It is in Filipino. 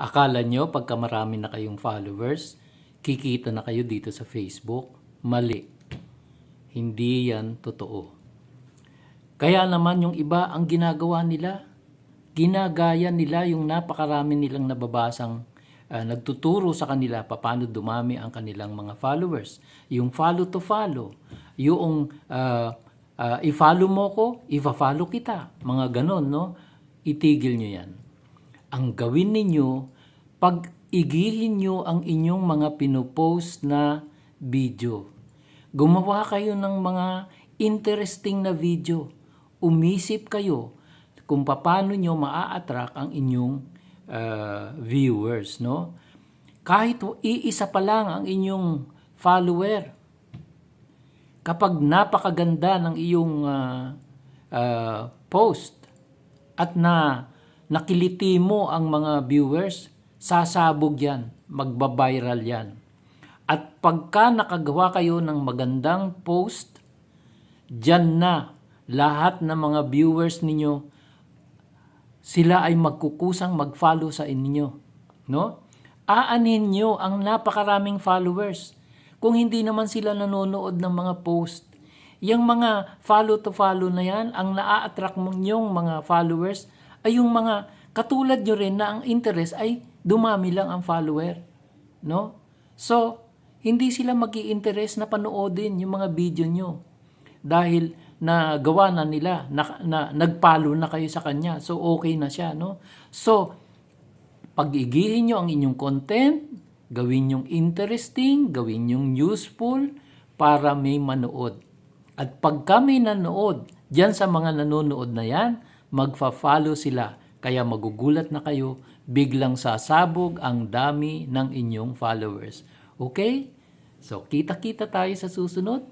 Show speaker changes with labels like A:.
A: Akala nyo pagka marami na kayong followers, kikita na kayo dito sa Facebook? Mali. Hindi yan totoo. Kaya naman yung iba ang ginagawa nila, ginagaya nila yung napakarami nilang nababasang nagtuturo sa kanila paano dumami ang kanilang mga followers. Yung follow to follow. Yung i-follow mo ko, i-follow kita. Mga ganon, no? Itigil nyo yan. Ang gawin ninyo, pag-igihin nyo ang inyong mga pinopost na video. Gumawa kayo ng mga interesting na video. Umisip kayo kung paano nyo maa-attract ang inyong viewers, no? Kahit iisa pa lang ang inyong follower, kapag napakaganda ng iyong post at nakiliti mo ang mga viewers, sasabog yan, magbabiral yan. At pagka nakagawa kayo ng magandang post, dyan na lahat ng mga viewers ninyo, sila ay magkukusang mag-follow sa inyo, no? Aanin nyo ang napakaraming followers. Kung hindi naman sila nanonood ng mga post, yung mga follow to follow na yan, ang naa-attract mo nyong mga followers ay yung mga katulad nyo rin na ang interest ay dumami lang ang follower, no? So, hindi sila magi-interest na panoodin yung mga video nyo dahil na gawa na nila, nagpalo na kayo sa kanya. So, okay na siya, no? So, pag-igihin nyo ang inyong content, gawin yung interesting, gawin yung useful para may manood. At pagka may nanood, dyan sa mga nanonood na yan, magfa-follow sila. Kaya magugulat na kayo, biglang sasabog ang dami ng inyong followers. Okay? So, kita-kita tayo sa susunod.